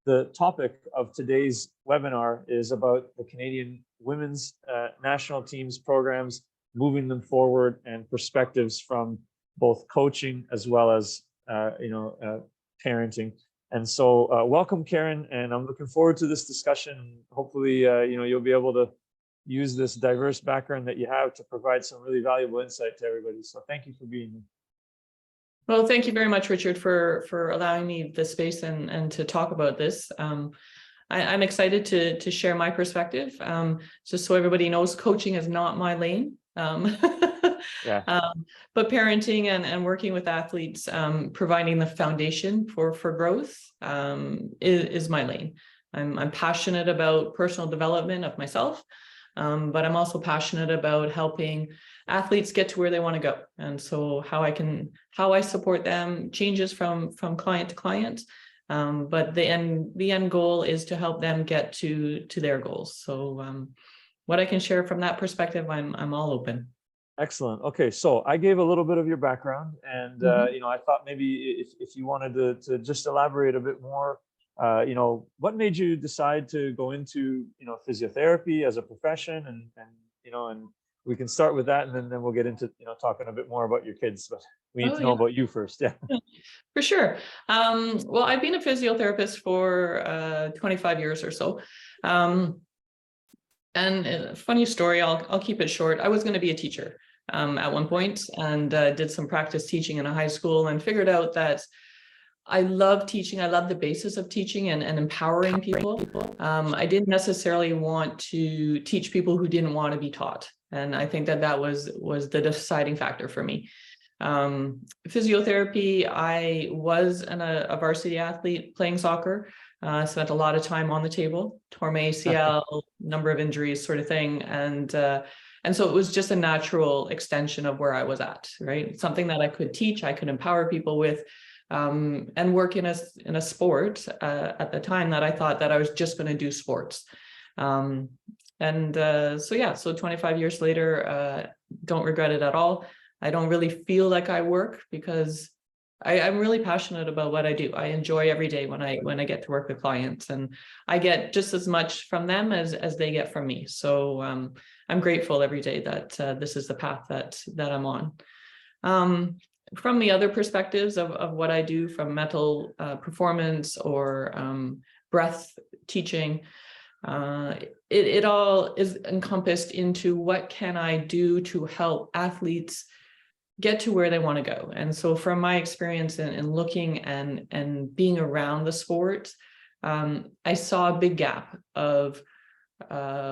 the topic of today's webinar is about the Canadian women's national teams programs, moving them forward, and perspectives from both coaching as well as parenting. And so welcome, Karen, and I'm looking forward to this discussion. Hopefully, you'll be able to use this diverse background that you have to provide some really valuable insight to everybody. So thank you for being here. Well, thank you very much, Richard, for allowing me the space and to talk about this. I'm excited to share my perspective. Just so everybody knows, coaching is not my lane. But parenting and working with athletes, providing the foundation for growth is my lane. I'm passionate about personal development of myself, but I'm also passionate about helping athletes get to where they want to go. And so how I support them changes from client to client. But the end goal is to help them get to their goals. So what I can share from that perspective, I'm all open. Excellent. Okay, so I gave a little bit of your background, and I thought maybe if you wanted to just elaborate a bit more, what made you decide to go into physiotherapy as a profession, and we can start with that, and then we'll get into talking a bit more about your kids. But we need to know about you first. Yeah. For sure. Well, I've been a physiotherapist for 25 years or so. And a funny story, I'll keep it short. I was going to be a teacher at one point, and did some practice teaching in a high school, and figured out that I love teaching. I love the basis of teaching and empowering people. I didn't necessarily want to teach people who didn't want to be taught. And I think that was the deciding factor for me. Physiotherapy, I was a varsity athlete playing soccer. Spent a lot of time on the table, tore my ACL, number of injuries, sort of thing. And so it was just a natural extension of where I was at, right? Something that I could teach, I could empower people with, and work in a sport at the time that I thought that I was just going to do sports. So 25 years later, don't regret it at all. I don't really feel like I work because I'm really passionate about what I do. I enjoy every day when I get to work with clients, and I get just as much from them as they get from me. So I'm grateful every day that this is the path that I'm on. From the other perspectives of what I do, from mental performance or breath teaching, it all is encompassed into what can I do to help athletes get to where they want to go. And so from my experience in looking and being around the sport, I saw a big gap of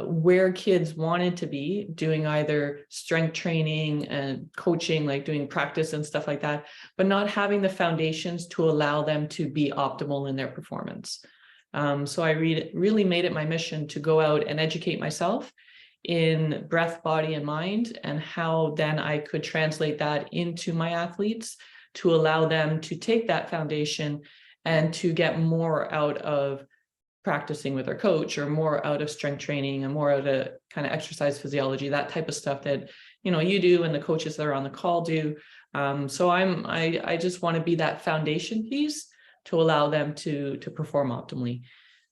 where kids wanted to be doing either strength training and coaching, like doing practice and stuff like that, but not having the foundations to allow them to be optimal in their performance. So I really made it my mission to go out and educate myself in breath, body, and mind, and how then I could translate that into my athletes to allow them to take that foundation and to get more out of practicing with their coach, or more out of strength training, and more out of kind of exercise physiology, that type of stuff that you do and the coaches that are on the call do. So I just want to be that foundation piece to allow them to perform optimally.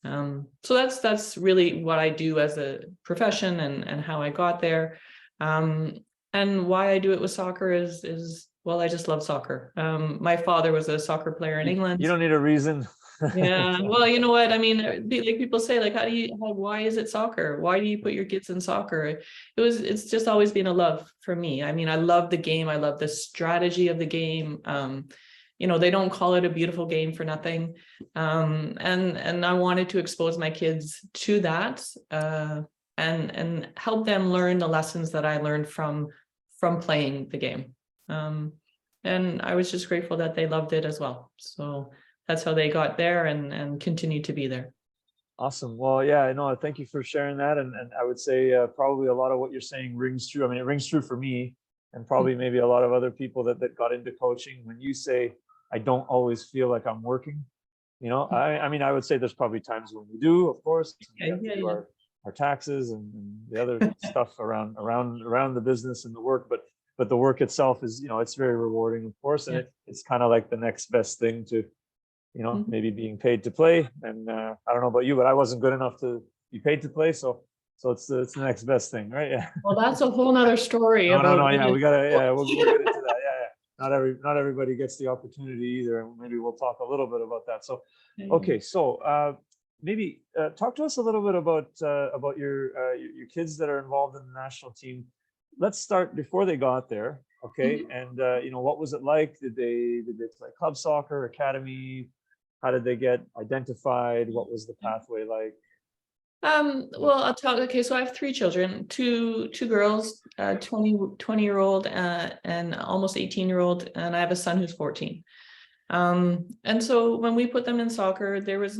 So that's really what I do as a profession, and how I got there. And why I do it with soccer is well, I just love soccer. My father was a soccer player in England. You don't need a reason. Yeah, well, you know what I mean, like people say, like, why is it soccer? Why do you put your kids in soccer? It's just always been a love for me. I mean, I love the game. I love the strategy of the game. They don't call it a beautiful game for nothing. And I wanted to expose my kids to that, and help them learn the lessons that I learned from playing the game. And I was just grateful that they loved it as well. So that's how they got there and continue to be there. Awesome. Well, yeah, no, thank you for sharing that. And I would say probably a lot of what you're saying rings true. I mean, it rings true for me, and probably maybe a lot of other people that got into coaching. When you say, I don't always feel like I'm working, I mean, I would say there's probably times when we do, of course. We have to do our taxes and the other stuff around the business and the work, but the work itself is, it's very rewarding, of course, and it's kind of like the next best thing to you know, maybe being paid to play. And I don't know about you, but I wasn't good enough to be paid to play. So it's the next best thing, right? Yeah. Well, that's a whole nother story No. about. Yeah, we'll get into that. Yeah. Not everybody gets the opportunity either, and maybe we'll talk a little bit about that. So, okay, so maybe talk to us a little bit about your kids that are involved in the national team. Let's start before they got there, okay? And you know, what was it like? Did they play club soccer, academy? How did they get identified? What was the pathway like? Well, I'll tell. Okay, so I have three children, two girls, 20-year-old and almost 18-year-old, and I have a son who's 14. And so when we put them in soccer, there was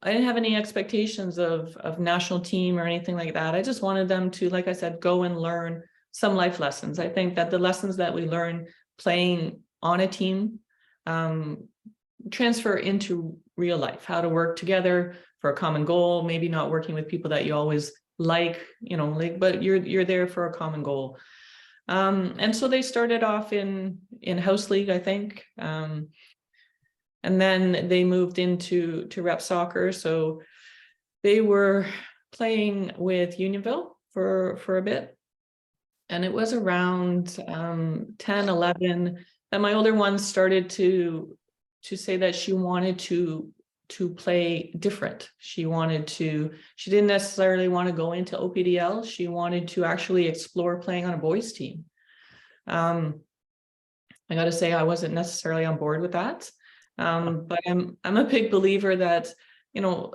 I didn't have any expectations of national team or anything like that. I just wanted them to, like I said, go and learn some life lessons. I think that the lessons that we learn playing on a team transfer into real life, how to work together for a common goal, maybe not working with people that you always like, you know, like, but you're there for a common goal. And so they started off in house league, I think. And then they moved into rep soccer. So they were playing with Unionville for a bit. And it was around 10, 11 that my older one started to say that she wanted to play different. She didn't necessarily want to go into OPDL. She wanted to actually explore playing on a boys team. I got to say, I wasn't necessarily on board with that. But I'm a big believer that, you know,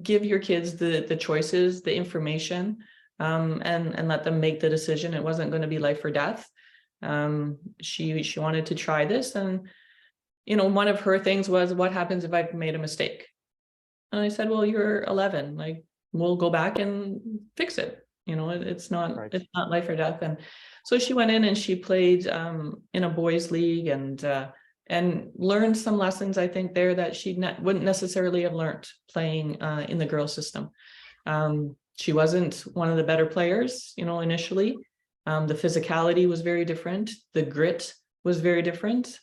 give your kids the choices, the information, and let them make the decision. It wasn't going to be life or death. She wanted to try this, and you know, one of her things was, what happens if I've made a mistake? And I said, well, you're 11, like, we'll go back and fix it. You know, it's not life or death. And so she went in and she played in a boys league and learned some lessons, I think, there that she wouldn't necessarily have learned playing in the girls system. She wasn't one of the better players, you know, initially. The physicality was very different. The grit was very different.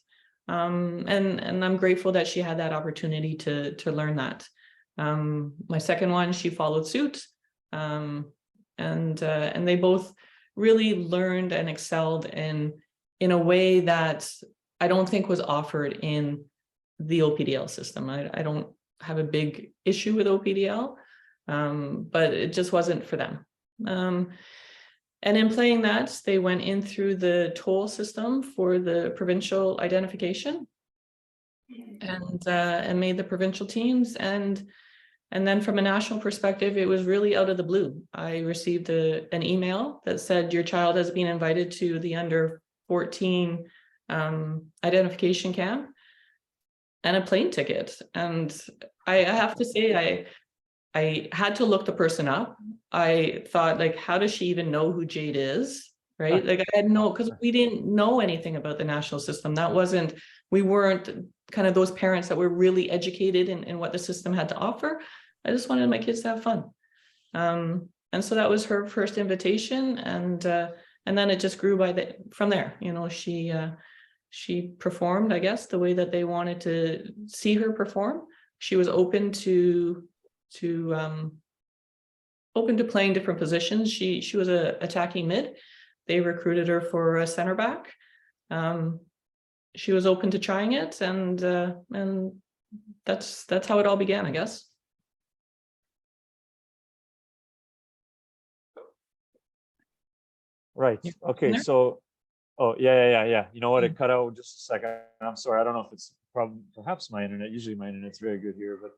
And I'm grateful that she had that opportunity to learn that. My second one, she followed suit, and they both really learned and excelled in a way that I don't think was offered in the OPDL system. I don't have a big issue with OPDL, but it just wasn't for them. And in playing that, they went in through the toll system for the provincial identification and made the provincial teams. And then from a national perspective, it was really out of the blue. I received an email that said, your child has been invited to the under 14 identification camp and a plane ticket. And I have to say, I had to look the person up. I thought, like, how does she even know who Jade is? Right? Like, I had because we didn't know anything about the national system. We weren't kind of those parents that were really educated in what the system had to offer. I just wanted my kids to have fun. And so that was her first invitation. And then it just grew from there. You know, she performed, I guess, the way that they wanted to see her perform. She was open to playing different positions. She was a attacking mid. They recruited her for a center back. She was open to trying it, and that's how it all began, I guess. Right. Okay. So, oh yeah. You know what? It cut out just a second. I'm sorry. I don't know if it's perhaps my internet. Usually my internet's very good here, but.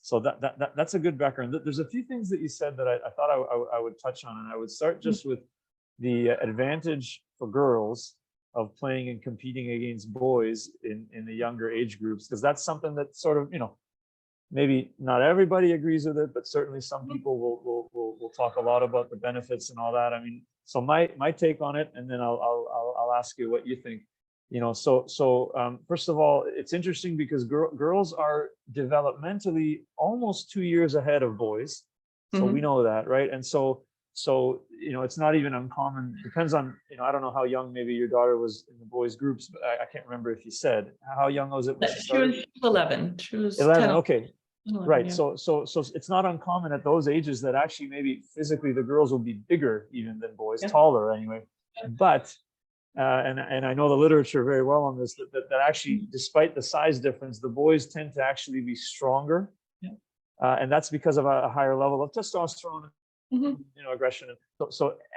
So that's a good background. There's a few things that you said that I thought I would touch on, and I would start just with the advantage for girls of playing and competing against boys in the younger age groups, because that's something that sort of, you know, maybe not everybody agrees with it, but certainly some people will talk a lot about the benefits and all that. I mean, so my take on it, and then I'll ask you what you think. You know, so first of all, it's interesting because girls are developmentally almost 2 years ahead of boys. So we know that, right? And so So, it's not even uncommon. Depends on, I don't know how young maybe your daughter was in the boys groups, but I can't remember if you said how young was it when she She was started? 11. She was 11. 10. Okay. 11, Right. yeah. So it's not uncommon at those ages that actually maybe physically the girls will be bigger even than boys, Yeah. taller anyway. But and I know the literature very well on this, that actually, despite the size difference, the boys tend to actually be stronger. Yeah. And that's because of a higher level of testosterone, Mhm. aggression,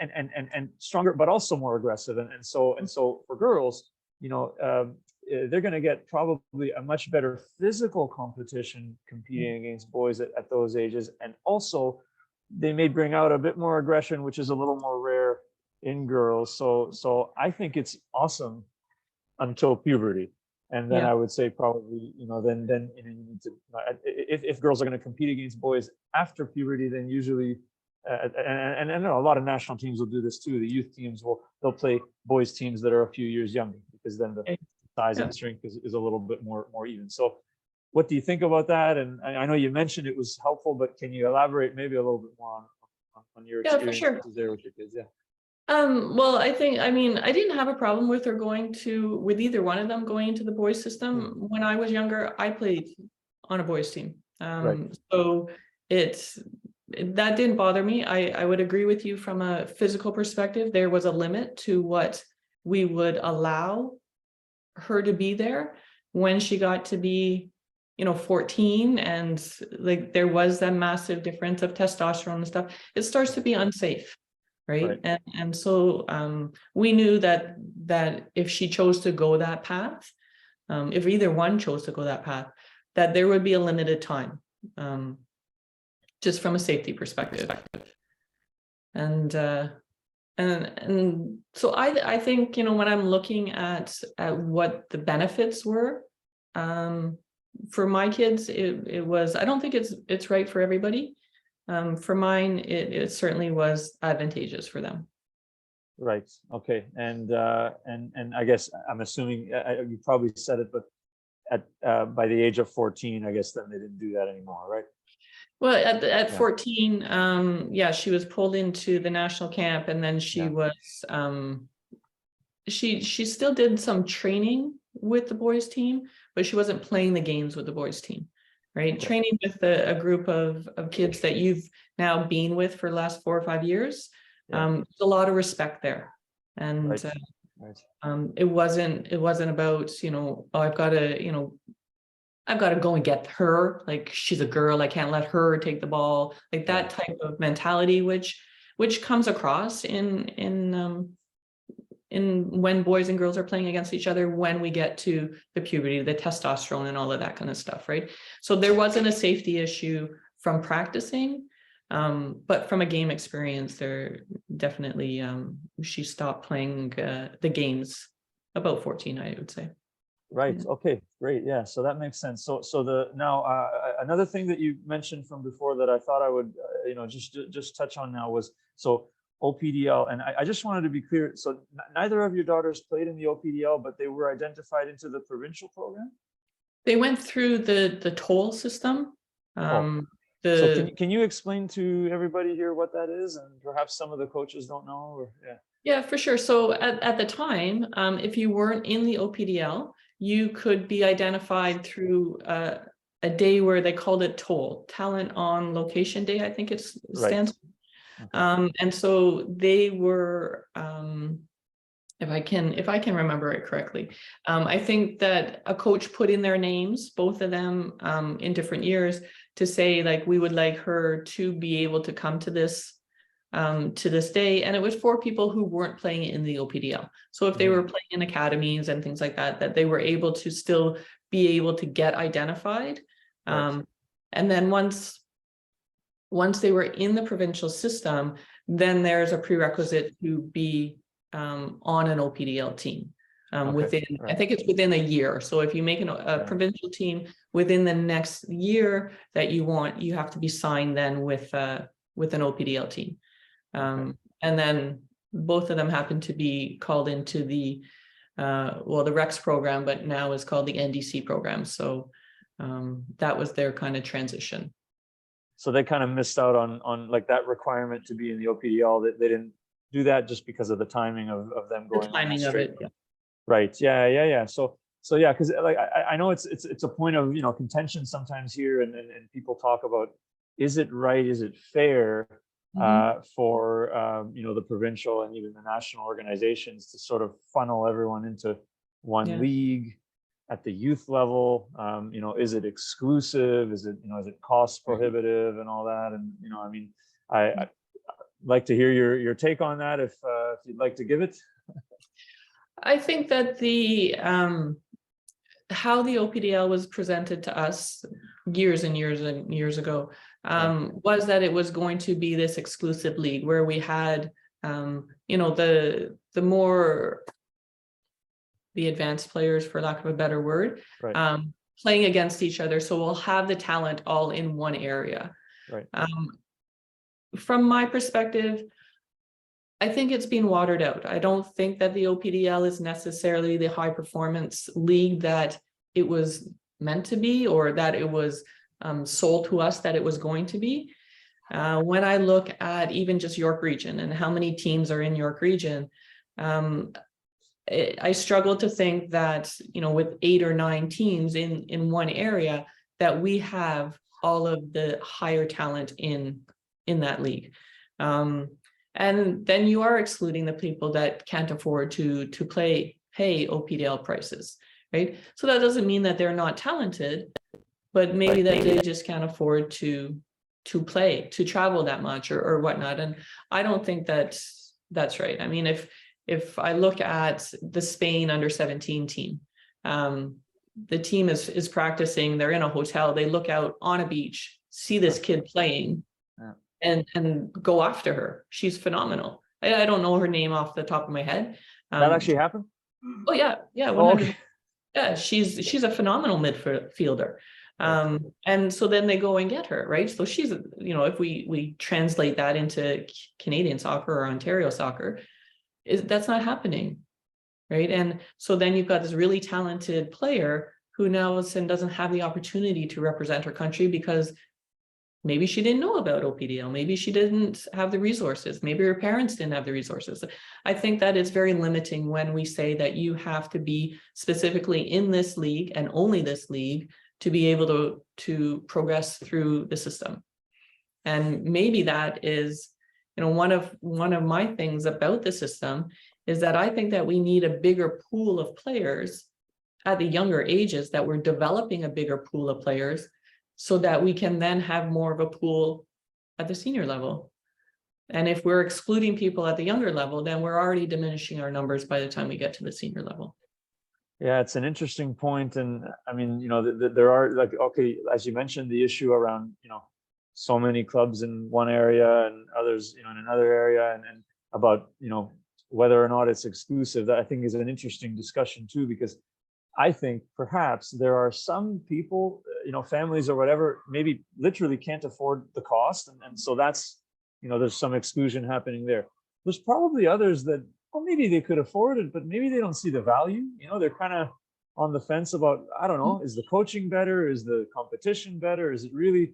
and stronger, but also more aggressive. And so for girls, they're going to get probably a much better physical competition competing against boys at those ages. And also, they may bring out a bit more aggression, which is a little more rare in girls. So I think it's awesome until puberty. And then Yeah. I would say probably, then you need to, if girls are going to compete against boys after puberty, then usually, and I know a lot of national teams will do this too. The youth teams they'll play boys teams that are a few years younger, because then the size and strength is a little bit more even. So what do you think about that? And I know you mentioned it was helpful, but can you elaborate maybe a little bit more on your Yeah, for experiences sure. there with your kids? Yeah. Well, I didn't have a problem with with either one of them going into the boys system. When I was younger, I played on a boys team. Right. So that didn't bother me. I would agree with you from a physical perspective. There was a limit to what we would allow her to be there when she got to be 14, and like there was that massive difference of testosterone and stuff. It starts to be unsafe. Right. And so we knew that if she chose to go that path, if either one chose to go that path, that there would be a limited time, just from a safety perspective. And so I think, when I'm looking at what the benefits were, for my kids, it was, I don't think it's right for everybody. For mine, it certainly was advantageous for them. Right. Okay. And I guess I'm assuming you probably said it, but by the age of 14, I guess then they didn't do that anymore, right? Well, at 14, yeah, she was pulled into the national camp, and then she was she still did some training with the boys team, but she wasn't playing the games with the boys team. Right. Okay. Training with a group of kids that you've now been with for the last 4 or 5 years. There's a lot of respect there. And it wasn't about, I've got to go and get her, like she's a girl, I can't let her take the ball, like that type of mentality, which comes across in when boys and girls are playing against each other, when we get to the puberty, the testosterone and all of that kind of stuff, right? So there wasn't a safety issue from practicing, but from a game experience, there definitely, she stopped playing the games about 14, I would say. Right. Okay, great. Yeah, so that makes sense. So now another thing that you mentioned from before that I thought I would just touch on now was OPDL, and I just wanted to be clear. So neither of your daughters played in the OPDL, but they were identified into the provincial program? They went through the toll system. So can you explain to everybody here what that is, and perhaps some of the coaches don't know? Or, yeah, for sure. So at the time, if you weren't in the OPDL, you could be identified through a day where they called it TOL, Talent on Location Day, I think it stands for. Okay. And so they were, if I can remember it correctly, I think that a coach put in their names, both of them, in different years, to say like, we would like her to be able to come to this day. And it was for people who weren't playing in the OPDL. So if they were playing in academies and things like that, that they were able to still be able to get identified. And then once they were in the provincial system, then there's a prerequisite to be on an OPDL team within, I think it's within a year. So if you make a provincial team within the next year that you have to be signed then with an OPDL team. And then both of them happen to be called into the REX program, but now is called the NDC program. So that was their kind of transition. so they kind of missed out on like that requirement to be in the OPDL. That they didn't do that just because of the timing of them The going on that timing of straight. it, yeah. Right. Yeah. So yeah, because like I know it's a point of contention sometimes here, and people talk about, is it right, is it fair for the provincial and even the national organizations to sort of funnel everyone into one Yeah. league at the youth level? Is it exclusive? Is it cost prohibitive and all that? And I mean, I'd like to hear your take on that if you'd like to give it. I think that how the OPDL was presented to us years and years and years ago was that it was going to be this exclusive league where we had, the more the advanced players, for lack of a better word, Right. playing against each other. So we'll have the talent all in one area. Right. From my perspective, I think it's been watered out. I don't think that the OPDL is necessarily the high performance league that it was meant to be, or that it was sold to us that it was going to be. When I look at even just York Region and how many teams are in York Region, I struggle to think that, with 8 or 9 teams in one area, that we have all of the higher talent in that league. And then you are excluding the people that can't afford to pay OPDL prices, right? So that doesn't mean that they're not talented, but maybe that they just can't afford to play, to travel that much or whatnot. And I don't think that's right. I mean, if I look at the Spain under-17 team, the team is practicing, they're in a hotel, they look out on a beach, see this kid playing, and go after her. She's phenomenal. I don't know her name off the top of my head. That actually happened? Oh yeah, 100%. Okay. Yeah, she's a phenomenal midfielder. And so then they go and get her, right? So she's, if we translate that into Canadian soccer or Ontario soccer, that's not happening, right? And so then you've got this really talented player who now doesn't have the opportunity to represent her country because maybe she didn't know about OPDL. Maybe she didn't have the resources. Maybe her parents didn't have the resources. I think that is very limiting when we say that you have to be specifically in this league and only this league to be able to progress through the system. And maybe that is, one of my things about the system is that I think that we need a bigger pool of players at the younger ages, that we're developing a bigger pool of players, so that we can then have more of a pool at the senior level. And if we're excluding people at the younger level, then we're already diminishing our numbers by the time we get to the senior level. Yeah, it's an interesting point. And I mean, there are, like, okay, as you mentioned, the issue around, so many clubs in one area and others, in another area, and about, whether or not it's exclusive. That I think is an interesting discussion too, because I think perhaps there are some people, families or whatever, maybe literally can't afford the cost. And so that's, there's some exclusion happening there. There's probably others that, well, maybe they could afford it, but maybe they don't see the value. They're kind of on the fence about, I don't know, is the coaching better? Is the competition better? Is it really,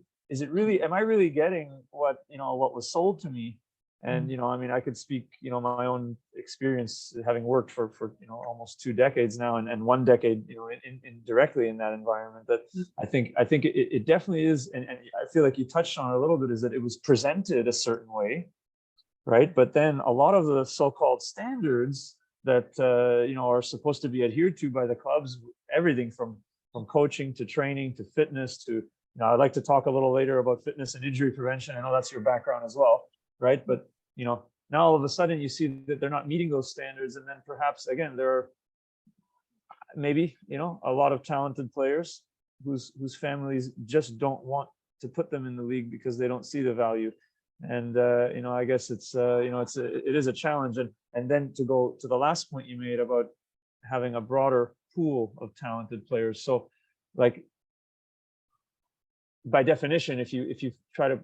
am I really getting what was sold to me? And, I mean, I could speak, my own experience having worked for almost 2 decades now, and 1 decade, in directly in that environment, that I think it definitely is. And I feel like you touched on it a little bit, is that it was presented a certain way, right? But then a lot of the so-called standards that, are supposed to be adhered to by the clubs, everything from coaching to training to fitness to, I'd like to talk a little later about fitness and injury prevention. I know that's your background as well, right? But now all of a sudden you see that they're not meeting those standards, and then perhaps again there are maybe a lot of talented players whose families just don't want to put them in the league because they don't see the value. And I guess it's it is a challenge. And then to go to the last point you made about having a broader pool of talented players. So, like, by definition, if you try to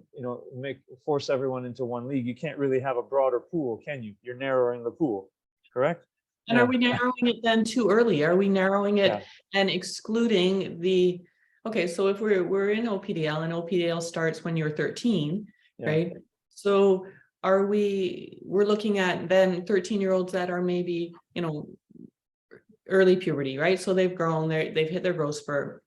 force everyone into one league, you can't really have a broader pool, can you? You're narrowing the pool, correct? And are we narrowing it then too early? Are we narrowing it and excluding the okay, so if we're in OPDL, and OPDL starts when you're 13, Yeah. right? So we're looking at then 13-year-olds that are maybe, you know, early puberty, right? So they've grown, they've hit their growth spurt.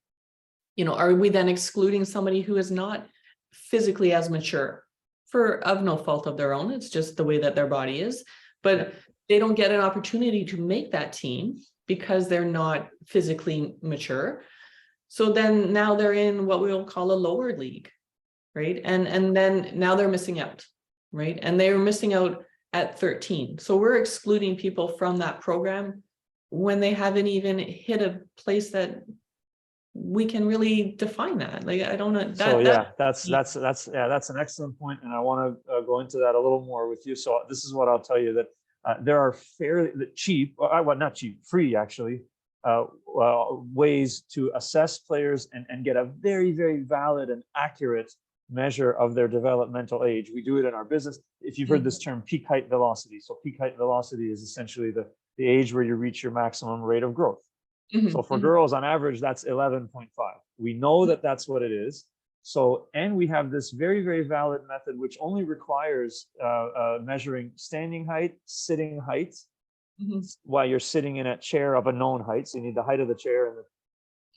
You know, are we then excluding somebody who is not physically as mature of no fault of their own? It's just the way that their body is, but they don't get an opportunity to make that team because they're not physically mature. So then now they're in what we'll call a lower league, right? And then now they're missing out, right? And they were missing out at 13. So we're excluding people from that program when they haven't even hit a place that we can really define that. Like, I don't know. So yeah, that's an excellent point, and I want to go into that a little more with you. So this is what I'll tell you, that there are fairly cheap, well, not cheap, free actually, ways to assess players and get a very, very valid and accurate measure of their developmental age. We do it in our business. If you've heard this term, peak height velocity. So peak height velocity is essentially the age where you reach your maximum rate of growth. So for girls, on average, that's 11.5. We know that that's what it is. So, and we have this very, very valid method, which only requires measuring standing height, sitting height, while you're sitting in a chair of a known height. So you need the height of the chair,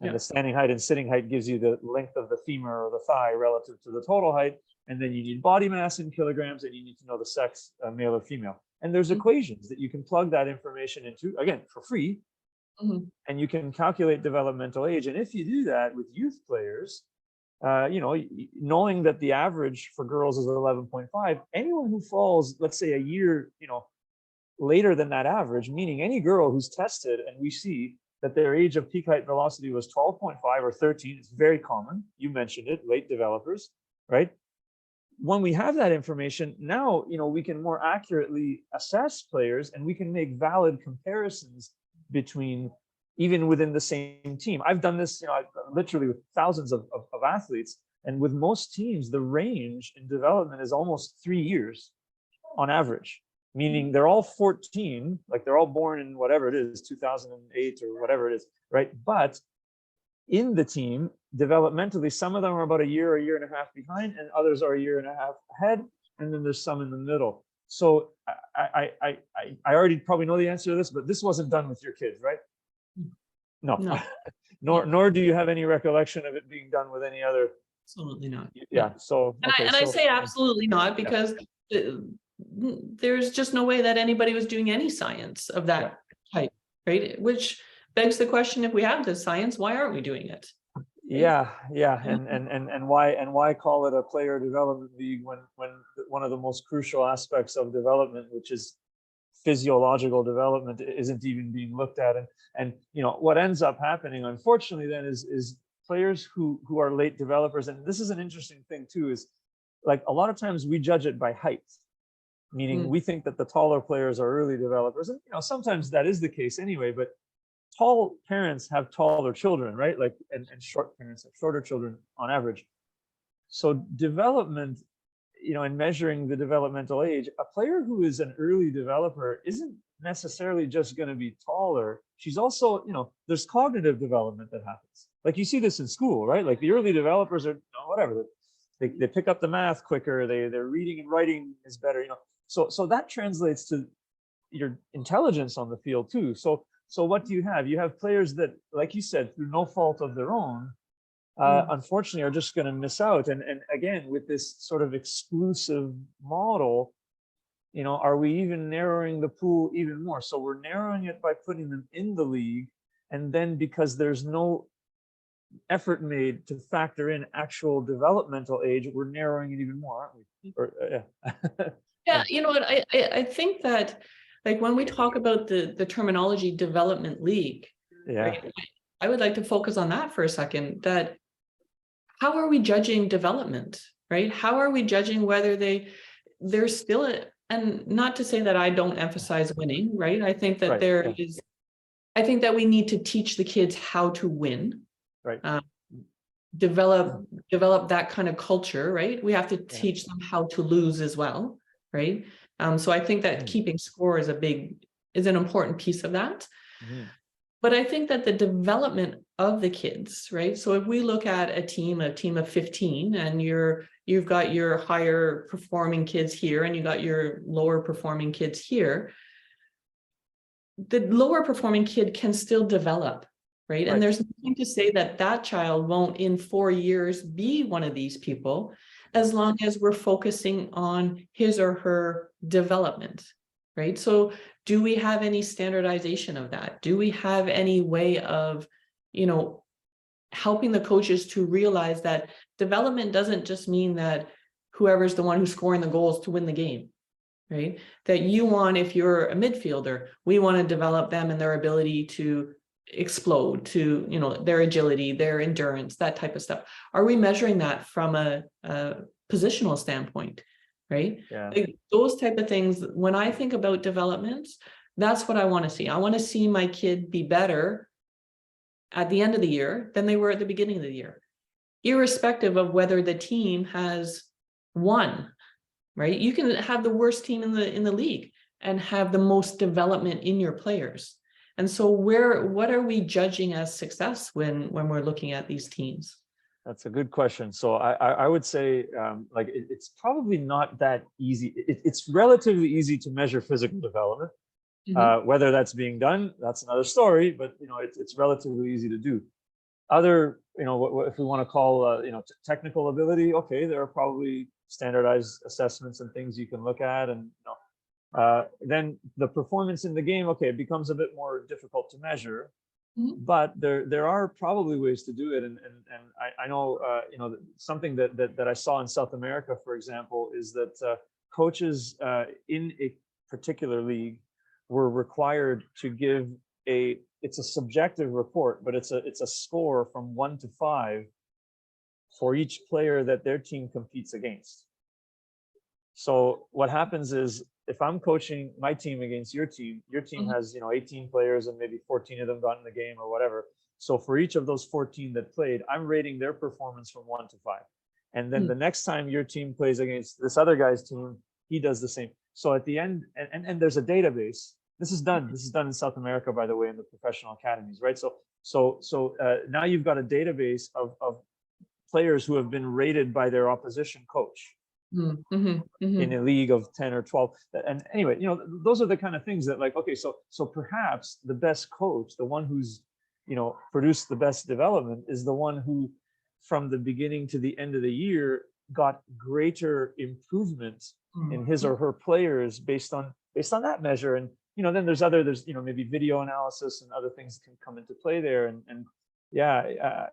and the standing height and sitting height gives you the length of the femur or the thigh relative to the total height. And then you need body mass in kilograms, and you need to know the sex, male or female. And there's equations that you can plug that information into, again, for free. And you can calculate developmental age. And if you do that with youth players, you know, knowing that the average for girls is 11.5, anyone who falls, let's say, a year, you know, later than that average, meaning any girl who's tested and we see that their age of peak height velocity was 12.5 or 13, it's very common. You mentioned it, late developers, right? When we have that information, now, you know, we can more accurately assess players, and we can make valid comparisons between, even within the same team. I've done this, you know, literally with thousands of athletes, and with most teams, the range in development is almost 3 years on average, meaning they're all 14, like they're all born in whatever it is, 2008 or whatever it is, right? But in the team, developmentally, some of them are about a year and a half behind, and others are a year and a half ahead, and then there's some in the middle. So I already probably know the answer to this, but this wasn't done with your kids, right? No. Nor do you have any recollection of it being done with any other. Absolutely not. Yeah. So I say absolutely not, because there's just no way that anybody was doing any science of that type, right? Which begs the question: if we have this science, why aren't we doing it? And why call it a player development league when one of the most crucial aspects of development, which is physiological development, isn't even being looked at? And you know what ends up happening, unfortunately, then is players who are late developers, and this is an interesting thing too, is like a lot of times we judge it by height, meaning we think that the taller players are early developers, and you know sometimes that is the case anyway, but tall parents have taller children, right? Like, and short parents have shorter children on average. So development, you know, in measuring the developmental age, a player who is an early developer isn't necessarily just going to be taller. She's also, you know, there's cognitive development that happens. Like you see this in school, right? Like the early developers are, you know, whatever, they pick up the math quicker. Their reading and writing is better, you know. So that translates to your intelligence on the field too. So what do you have? You have players that, like you said, through no fault of their own, unfortunately, are just going to miss out. And again, with this sort of exclusive model, you know, are we even narrowing the pool even more? So we're narrowing it by putting them in the league, and then because there's no effort made to factor in actual developmental age, we're narrowing it even more, aren't we? Yeah, you know what? I think that, like, when we talk about the terminology development league, right, I would like to focus on that for a second. That how are we judging development, right? How are we judging whether they're still, and not to say that I don't emphasize winning, right? I think that I think that we need to teach the kids how to win, right? Develop that kind of culture, right? We have to teach them how to lose as well, right? So I think that keeping score is an important piece of that. But I think that the development of the kids, right? So if we look at a team of 15, and you've got your higher performing kids here, and you got your lower performing kids here, the lower performing kid can still develop, right? And there's nothing to say that that child won't in 4 years be one of these people, as long as we're focusing on his or her development, right? So do we have any standardization of that? Do we have any way of, helping the coaches to realize that development doesn't just mean that whoever's the one who's scoring the goals to win the game, right? That you want, if you're a midfielder, we want to develop them and their ability to explode, to, their agility, their endurance, that type of stuff. Are we measuring that from a positional standpoint, right? Yeah. Like those type of things, when I think about development, that's what I want to see. I want to see my kid be better at the end of the year than they were at the beginning of the year, irrespective of whether the team has won, right? You can have the worst team in the league and have the most development in your players. And so what are we judging as success when we're looking at these teams? That's a good question. So I would say it's probably not that easy. It's relatively easy to measure physical development. Whether that's being done, that's another story, but it's relatively easy to do. Other, if we want to call, technical ability, okay, there are probably standardized assessments and things you can look at, and then the performance in the game, okay, it becomes a bit more difficult to measure, but there are probably ways to do it, and I know something that I saw in South America, for example, is that coaches in a particular league were required to give it's a subjective report, but it's a score from 1 to 5 for each player that their team competes against. So what happens is, if I'm coaching my team against your team has 18 players and maybe 14 of them got in the game or whatever. So for each of those 14 that played, I'm rating their performance from 1 to 5. And then the next time your team plays against this other guy's team, he does the same. So at the end, and there's a database. This is done in South America, by the way, in the professional academies, right? So now you've got a database of players who have been rated by their opposition coach in a league of 10 or 12. And anyway, those are the kind of things that, like, okay, so perhaps the best coach, the one who's produced the best development, is the one who, from the beginning to the end of the year, got greater improvement in his or her players based on that measure. And then there's maybe video analysis and other things that can come into play there. And yeah,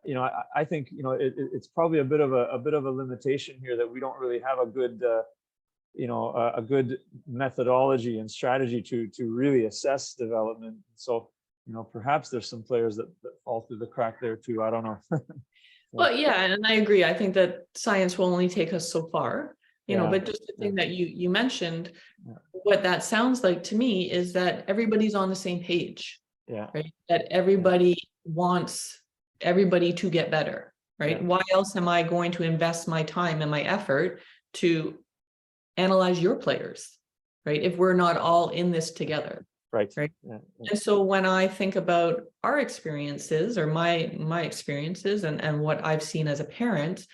I think it's probably a bit of a limitation here, that we don't really have a good a good methodology and strategy to really assess development. So perhaps there's some players that fall through the crack there too. I don't know. Well, yeah, and I agree. I think that science will only take us so far, but just the thing that you mentioned, what that sounds like to me is that everybody's on the same page, right? That everybody wants everybody to get better, right? Why else am I going to invest my time and my effort to analyze your players, right? If we're not all in this together. Right. And so when I think about our experiences, or my experiences and what I've seen as a parent,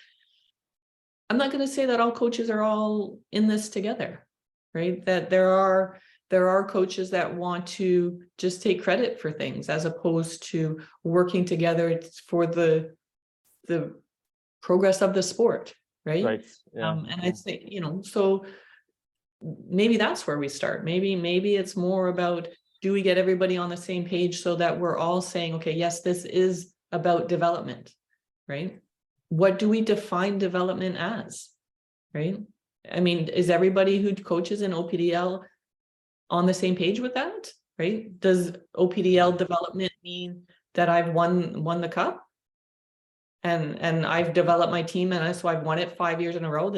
I'm not going to say that all coaches are all in this together, right? That there are coaches that want to just take credit for things, as opposed to working together for the progress of the sport, right? And I think, so maybe that's where we start. Maybe it's more about, do we get everybody on the same page so that we're all saying, okay, yes, this is about development, right? What do we define development as, right? I mean, is everybody who coaches in OPDL on the same page with that, right? Does OPDL development mean that I've won the cup and I've developed my team, and so I've won it 5 years in a row?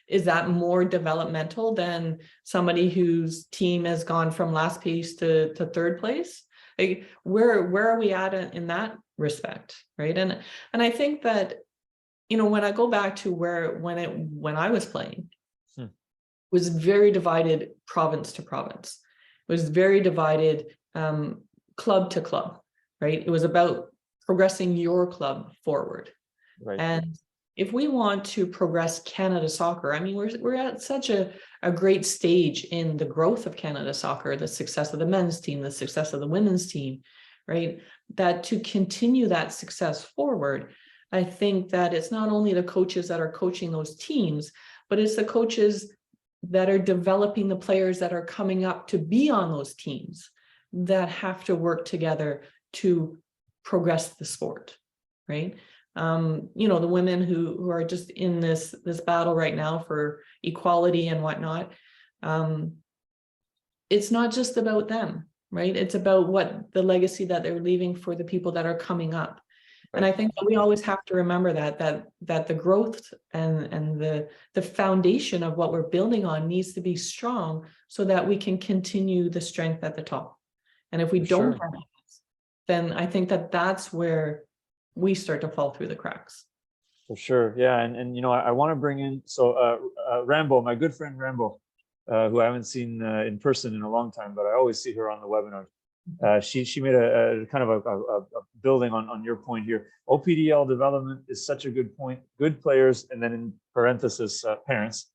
Is that more developmental than somebody whose team has gone from last place to third place? Like, where are we at in that respect, right? And I think that, when I go back to when I was playing, it was very divided province to province. It was very divided club to club. right? It was about progressing your club forward. Right. And if we want to progress Canada soccer, I mean, we're at such a great stage in the growth of Canada soccer, the success of the men's team, the success of the women's team, right? That to continue that success forward, I think that it's not only the coaches that are coaching those teams, but it's the coaches that are developing the players that are coming up to be on those teams that have to work together to progress the sport, right? You know, the women who are just in this battle right now for equality and whatnot, it's not just about them, right? It's about what the legacy that they're leaving for the people that are coming up. And I think that we always have to remember that the growth and the foundation of what we're building on needs to be strong so that we can continue the strength at the top. And if we don't have that, then I think that that's where we start to fall through the cracks. For sure. Yeah. And you know, I want to bring in, Rambo, my good friend Rambo, who I haven't seen in person in a long time, but I always see her on the webinar. She made a kind of a building on your point here. OPDL development is such a good point. Good players, and then in parenthesis, parents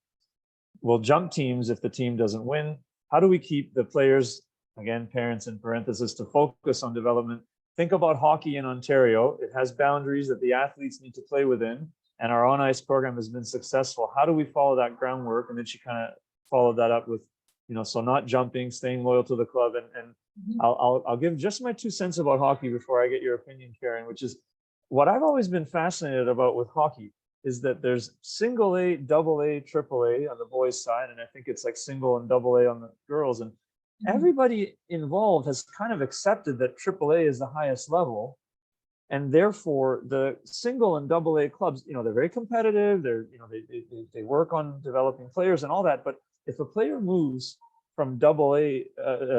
will jump teams if the team doesn't win. How do we keep the players, again, parents in parenthesis, to focus on development? Think about hockey in Ontario. It has boundaries that the athletes need to play within, and our on ice program has been successful. How do we follow that groundwork? And then she kind of followed that up with, you know, so not jumping, staying loyal to the club. And I'll give just my 2 cents about hockey before I get your opinion, Karen, which is what I've always been fascinated about with hockey is that there's single A, double A, triple A on the boys' side, and I think it's like single and double A on the girls. And everybody involved has kind of accepted that triple A is the highest level, and therefore the single and double A clubs, you know, they're very competitive. They're, you know, they work on developing players and all that. But if a player moves from double A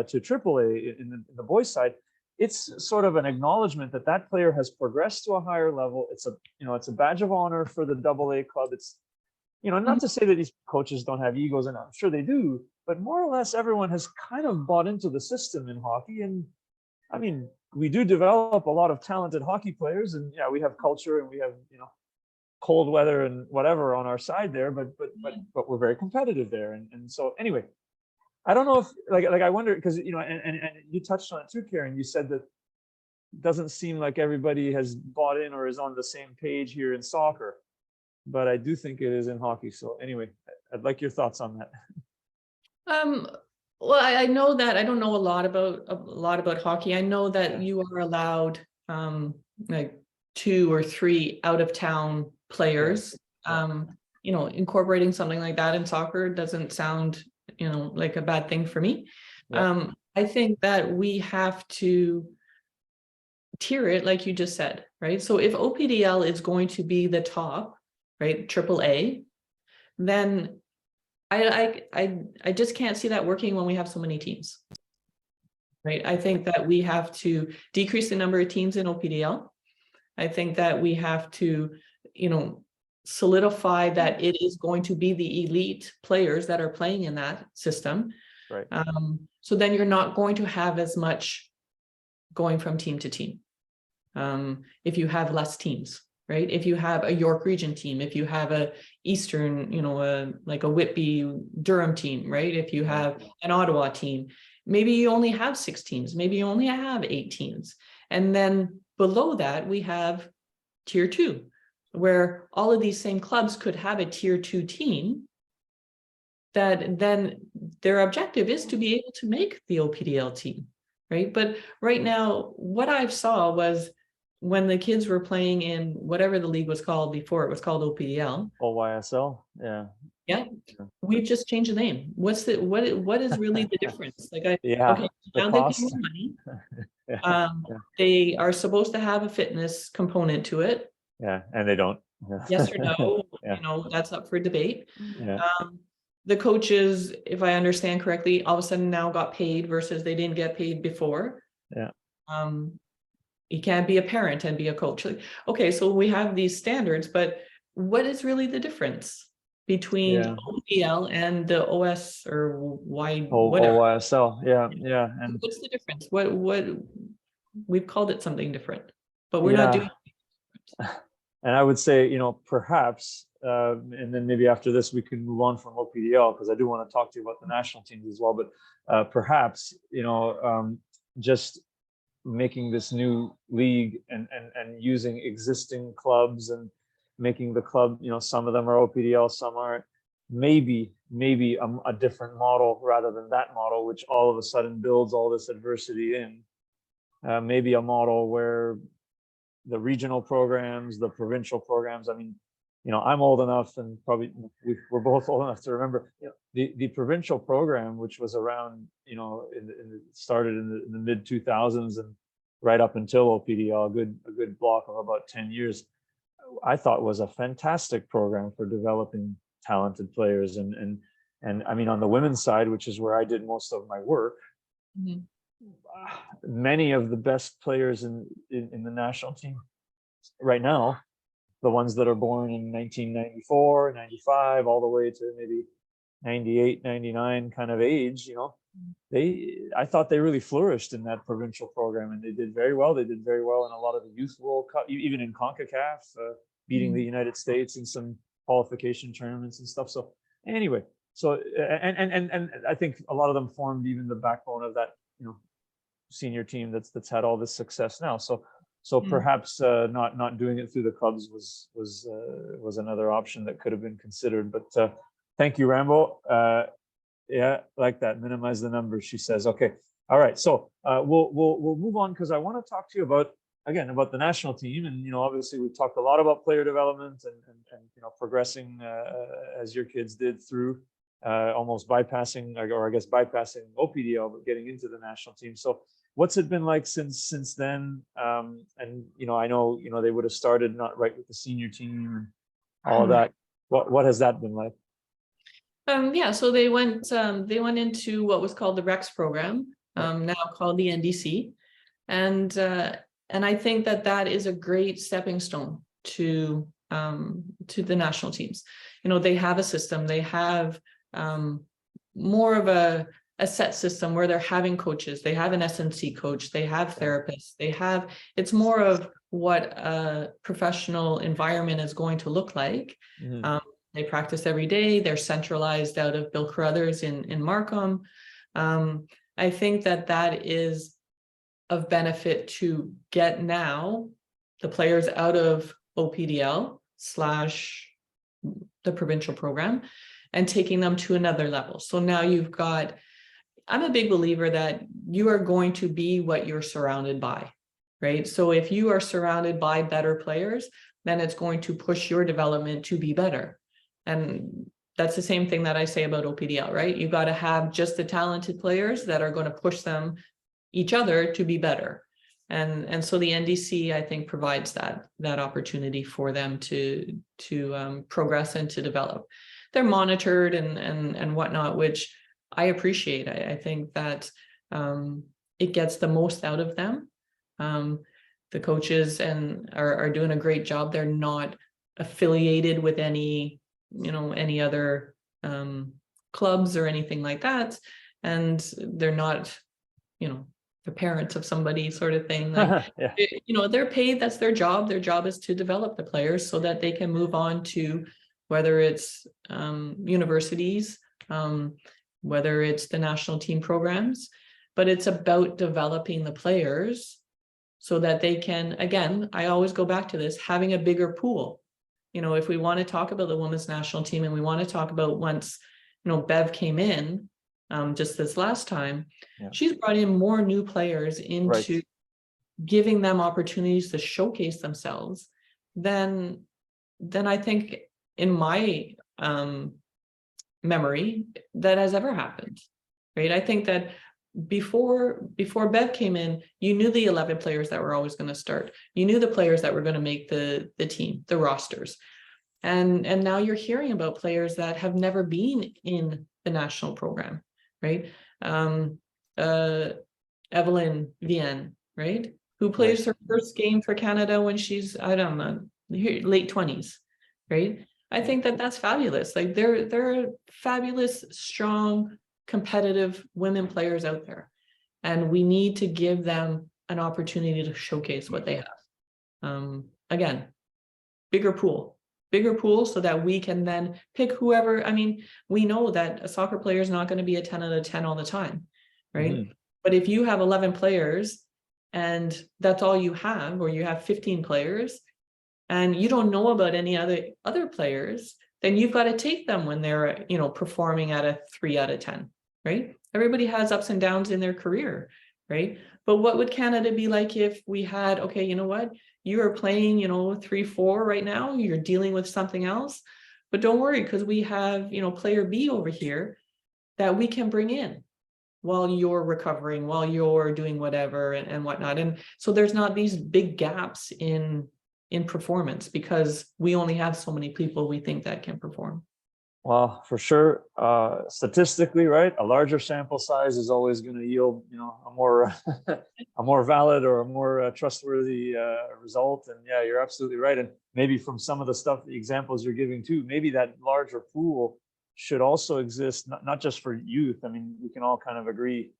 to triple A in the boys' side, it's sort of an acknowledgement that that player has progressed to a higher level. It's a, you know, it's a badge of honor for the double A club. It's, you know, not to say that these coaches don't have egos, and I'm sure they do, but more or less everyone has kind of bought into the system in hockey. And I mean, we do develop a lot of talented hockey players, and yeah, we have culture and we have, you know, cold weather and whatever on our side there, but we're very competitive there. And so anyway, I don't know if like I wonder, because, you know, and you touched on it too, Karen. You said that it doesn't seem like everybody has bought in or is on the same page here in soccer, but I do think it is in hockey. So anyway, I'd like your thoughts on that. Well, I know that I don't know a lot about hockey. I know that you are allowed like 2 or 3 out of town players. You know, incorporating something like that in soccer doesn't sound, you know, like a bad thing for me. I think that we have to tier it, like you just said, right? So if OPDL is going to be the top, right, triple A, then I just can't see that working when we have so many teams, right? I think that we have to decrease the number of teams in OPDL. I think that we have to, you know, solidify that it is going to be the elite players that are playing in that system. Right. So then you're not going to have as much going from team to team. If you have less teams, right? If you have a York Region team, if you have a Eastern, you know, like a Whitby Durham team, right? If you have an Ottawa team, maybe you only have 6 teams, maybe you only have 8 teams. And then below that, we have tier 2, where all of these same clubs could have a tier 2 team that then their objective is to be able to make the OPDL team, right? But right now, what I saw was when the kids were playing in whatever the league was called before, it was called OPDL. OYSL, yeah. Yeah, we've just changed the name. What is really the difference? Like, okay, now they pay more money. They are supposed to have a fitness component to it. Yeah, and they don't. Yes or no, you know, that's up for debate. Yeah. The coaches, if I understand correctly, all of a sudden now got paid versus they didn't get paid before. Yeah. You can't be a parent and be a coach. Like, okay, so we have these standards, but what is really the difference between OPL and the OS or whatever? OYSL, yeah. And what's the difference? What we've called it something different, but we're not doing. And I would say, perhaps, and then maybe after this we can move on from OPDL, because I do want to talk to you about the national teams as well. But perhaps, just making this new league and using existing clubs and making the club, some of them are OPDL, some aren't. Maybe a different model rather than that model, which all of a sudden builds all this adversity in. Maybe a model where the regional programs, the provincial programs. I mean, I'm old enough, and probably we're both old enough to remember, the provincial program, which was around, started in the mid 2000s and right up until OPDL, a good block of about 10 years, I thought was a fantastic program for developing talented players. And I mean, on the women's side, which is where I did most of my work, many of the best players in the national team right now, the ones that are born in 1994, 95, all the way to maybe 98, 99 kind of age, I thought they really flourished in that provincial program, and they did very well. They did very well in a lot of the Youth World Cup, even in CONCACAF, beating the United States in some qualification tournaments and stuff. So anyway, and I think a lot of them formed even the backbone of that, senior team that's had all this success now. So perhaps not doing it through the clubs was another option that could have been considered. But thank you, Rambo. Yeah, like that. Minimize the numbers, she says. Okay, all right. So we'll move on, because I want to talk to you about the national team. And obviously we've talked a lot about player development and progressing as your kids did through almost bypassing, or I guess bypassing OPDL, but getting into the national team. So what's it been like since then? And I know they would have started not right with the senior team and all of that. What has that been like? Yeah, so they went into what was called the REX program, now called the NDC, and I think that is a great stepping stone to the national teams. They have a system. They have more of a set system where they're having coaches. They have an SNC coach. They have therapists. It's more of what a professional environment is going to look like. They practice every day. They're centralized out of Bill Carruthers in Markham. I think that is of benefit to get now the players out of OPDL / the provincial program and taking them to another level. So now I'm a big believer that you are going to be what you're surrounded by, right? So if you are surrounded by better players, then it's going to push your development to be better. And that's the same thing that I say about OPDL, right? You got to have just the talented players that are going to push each other to be better. And so the NDC, I think, provides that opportunity for them to progress and to develop. They're monitored and whatnot, which I appreciate. I think that it gets the most out of them. The coaches are doing a great job. They're not affiliated with any other clubs or anything like that, and they're not the parents of somebody, sort of thing. Like they're paid. That's their job. Their job is to develop the players so that they can move on to whether it's universities, whether it's the national team programs, but it's about developing the players so that they can, again, I always go back to this, having a bigger pool. If we want to talk about the women's national team, and we want to talk about once, Bev came in just this last time, she's brought in more new players into giving them opportunities to showcase themselves than I think in my memory that has ever happened, right? I think that before Bev came in, you knew the 11 players that were always going to start. You knew the players that were going to make the team, the rosters. And now you're hearing about players that have never been in the national program, right? Evelyn Vienne, right? Who plays her first game for Canada when she's, I don't know, late 20s, right? I think that's fabulous. Like they're fabulous, strong, competitive women players out there. And we need to give them an opportunity to showcase what they have. Again, bigger pool so that we can then pick whoever. I mean, we know that a soccer player is not going to be a 10 out of 10 all the time, right? But if you have 11 players and that's all you have, or you have 15 players and you don't know about any other players, then you've got to take them when they're, performing at a 3 out of 10, right? Everybody has ups and downs in their career, right? But what would Canada be like if we had, okay, you know what? You are playing, 3-4 right now, you're dealing with something else, but don't worry, because we have, player B over here that we can bring in while you're recovering, while you're doing whatever and whatnot. And so there's not these big gaps in performance because we only have so many people we think that can perform. Well, for sure, statistically, right, a larger sample size is always going to yield, a more a more valid or a more trustworthy result. And yeah, you're absolutely right. And maybe from some of the examples you're giving too, maybe that larger pool should also exist, not just for youth. I mean, we can all kind of agree,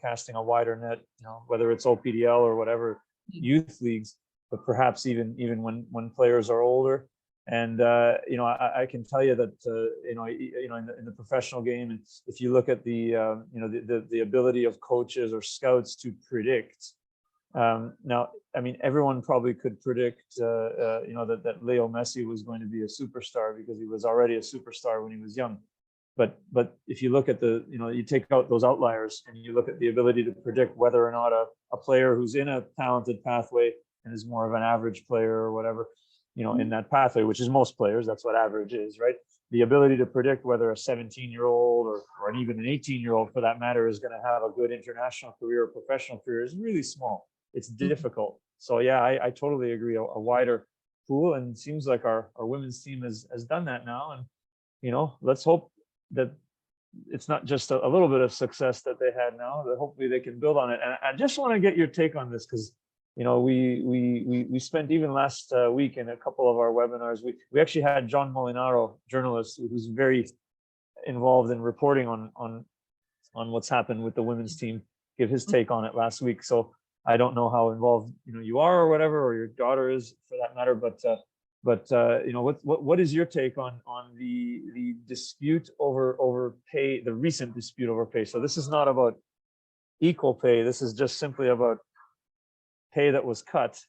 casting a wider net, whether it's OPDL or whatever youth leagues, but perhaps even when players are older. And I can tell you that in the professional game, and if you look at the ability of coaches or scouts to predict. Now, I mean, everyone probably could predict that Leo Messi was going to be a superstar because he was already a superstar when he was young. But if you look at you take out those outliers and you look at the ability to predict whether or not a player who's in a talented pathway and is more of an average player or whatever, in that pathway, which is most players, that's what average is, right? The ability to predict whether a 17-year-old or even an 18-year-old for that matter is going to have a good international career or professional career is really small. It's difficult. So yeah, I totally agree. A wider pool, and it seems like our women's team has done that now. And let's hope that it's not just a little bit of success that they had now, that hopefully they can build on it. And I just want to get your take on this because we spent even last week in a couple of our webinars. We actually had John Molinaro, journalist, who's very involved in reporting on what's happened with the women's team, give his take on it last week. So I don't know how involved you are or whatever, or your daughter is for that matter. But what is your take on the dispute over pay, the recent dispute over pay? So this is not about equal pay. This is just simply about pay that was cut,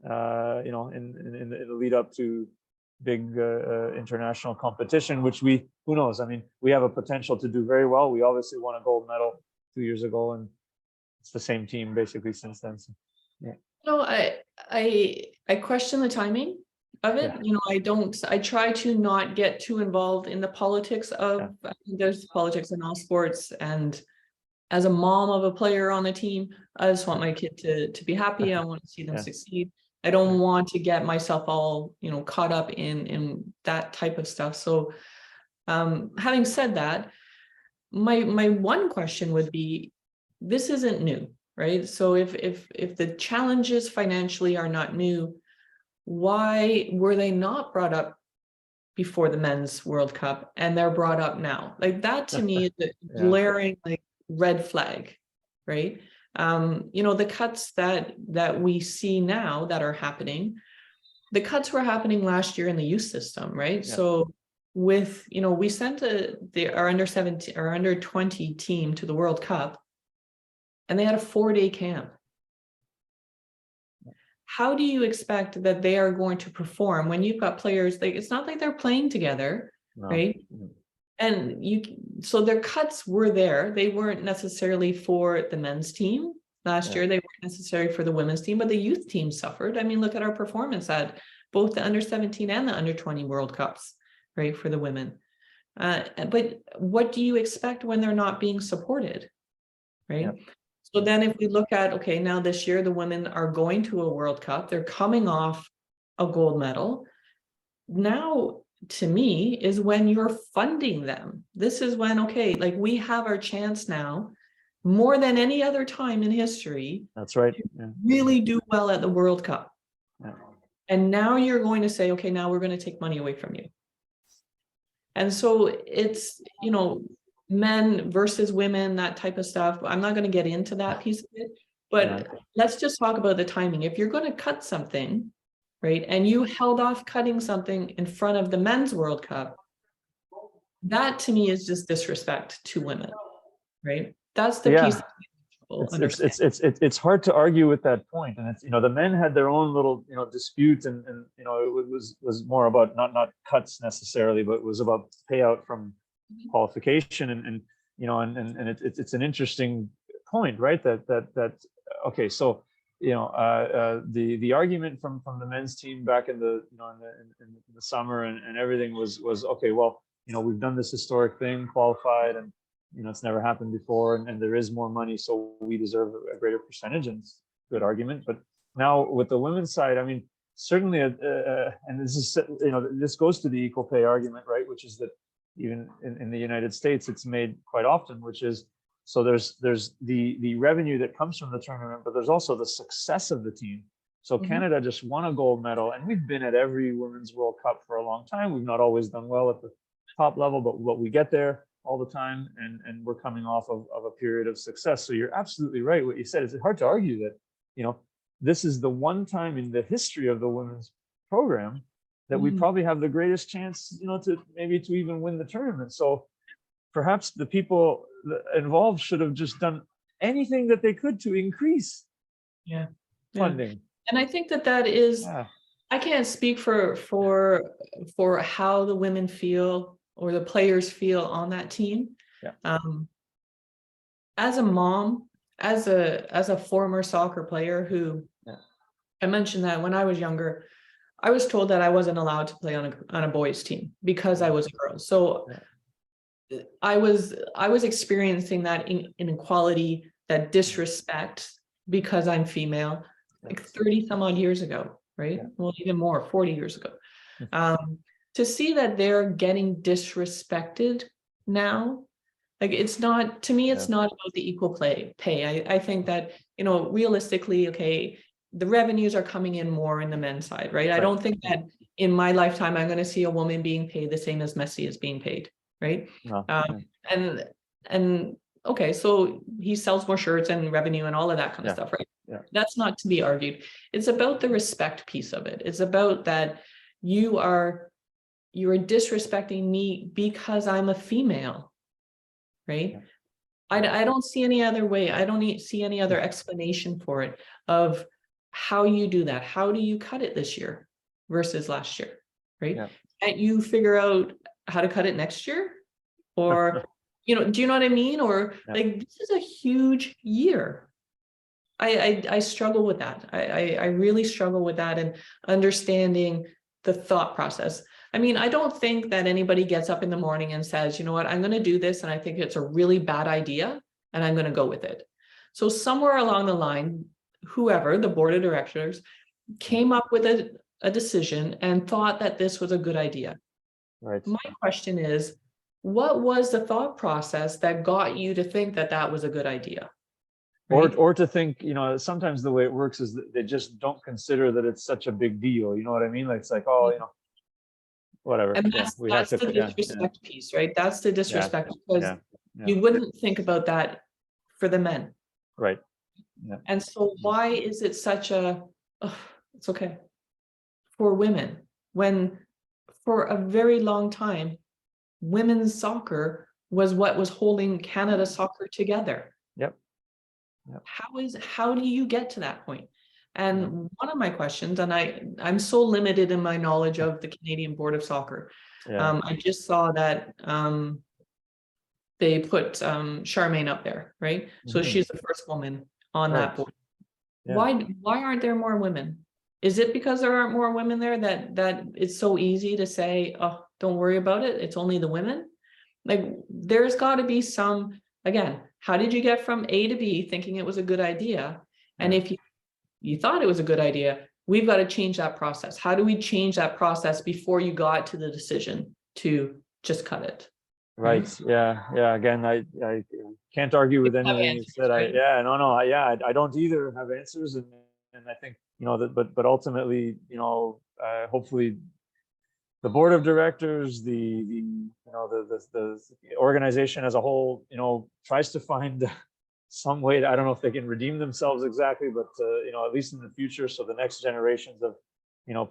in the lead up to big international competition, which who knows? I mean, we have a potential to do very well. We obviously won a gold medal 2 years ago, and it's the same team basically since then. So, yeah. No, I question the timing of it. Yeah. I try to not get too involved in the politics of, yeah. I think there's politics in all sports, and as a mom of a player on the team, I just want my kid to be happy. I want to see them yeah. succeed. I don't want to get myself all, caught up in that type of stuff. So having said that, my one question would be, this isn't new, right? So if the challenges financially are not new, why were they not brought up before the Men's World Cup and they're brought up now? Like that to me is a yeah. glaring red flag, right? The cuts that we see now that are happening, the cuts were happening last year in the youth system, right? Yeah. So with, we sent our under 17 or under 20 team to the World Cup, and they had a 4-day camp. How do you expect that they are going to perform when you've got players, it's not like they're playing together, no. right? And so their cuts were there. They weren't necessarily for the men's team last year. They weren't necessary for the women's team, but the youth team suffered. I mean, look at our performance at both the under 17 and the under 20 World Cups, right, for the women. But what do you expect when they're not being supported, right? Yeah. So then if we look at, okay, now this year the women are going to a World Cup. They're coming off a gold medal. Now, to me, is when you're funding them. This is when, okay, we have our chance now, more than any other time in history. That's right. Yeah. Really do well at the World Cup. Yeah. And now you're going to say, okay, now we're going to take money away from you. And so it's, men versus women, that type of stuff. I'm not going to get into that piece of it, But let's just talk about the timing. If you're going to cut something, right, and you held off cutting something in front of the men's World Cup, that to me is just disrespect to women, right? That's the piece that people understand. It's hard to argue with that point. And it's, the men had their own little, dispute, and it was more about not cuts necessarily, but it was about payout from qualification, and it's an interesting point, right? That okay, so the argument from the men's team back in the in the summer and everything was okay, well, we've done this historic thing, qualified, and it's never happened before, and there is more money, so we deserve a greater percentage, and it's a good argument. But now with the women's side, I mean, certainly, and this is, this goes to the equal pay argument, right? Which is that even in the United States, it's made quite often, which is, so there's the revenue that comes from the tournament, but there's also the success of the team. So Canada just won a gold medal, and we've been at every Women's World Cup for a long time. We've not always done well at the top level, but we get there all the time, and we're coming off of a period of success. So you're absolutely right. What you said, it's hard to argue that, this is the one time in the history of the women's program that we probably have the greatest chance, to even win the tournament. So perhaps the people involved should have just done anything that they could to increase funding. And I think that is, I can't speak for how the women feel or the players feel on that team. As a mom, as a former soccer player who, I mentioned that when I was younger, I was told that I wasn't allowed to play on a boys team because I was a girl. So I was experiencing that inequality, that disrespect, because I'm female, like 30 some odd years ago, right? Well, even more, 40 years ago. To see that they're getting disrespected now, like, it's not, to me, it's not about the equal pay. I think that, realistically, okay, the revenues are coming in more in the men's side, right? I don't think that in my lifetime, I'm going to see a woman being paid the same as Messi is being paid, right? And okay, so he sells more shirts and revenue and all of that kind of stuff, right? That's not to be argued. It's about the respect piece of it. It's about that you are disrespecting me because I'm a female, right? I don't see any other way. I don't see any other explanation for it, of how you do that. How do you cut it this year versus last year, right? Can't you figure out how to cut it next year? Or, do you know what I mean? Or like, this is a huge year. I struggle with that. I really struggle with that, and understanding the thought process. I mean, I don't think that anybody gets up in the morning and says, you know what, I'm going to do this, and I think it's a really bad idea, and I'm going to go with it. So somewhere along the line, whoever, the board of directors, came up with a decision and thought that this was a good idea. Right. My question is, what was the thought process that got you to think that that was a good idea? Right? Or to think, sometimes the way it works is that they just don't consider that it's such a big deal. You know what I mean? Like, it's like, oh, whatever. And that's the disrespect piece, right? That's the disrespect, because you wouldn't think about that for the men. Right. And so why is it such a, it's okay, for women, when for a very long time, women's soccer was what was holding Canada soccer together? How do you get to that point? And one of my questions, and I'm so limited in my knowledge of the Canadian Board of Soccer. I just saw that they put Charmaine up there, right? So she's the first woman on that board. Why aren't there more women? Is it because there aren't more women there that it's so easy to say, oh, don't worry about it, it's only the women? Like, there's got to be some, again, how did you get from A to B thinking it was a good idea? And if you thought it was a good idea, we've got to change that process. How do we change that process before you got to the decision to just cut it? Right. Yeah. Again, I can't argue with anything you said. Right? I don't either have answers, and I think, but ultimately, hopefully the board of directors, the organization as a whole, tries to find some way I don't know if they can redeem themselves exactly, but at least in the future, so the next generations of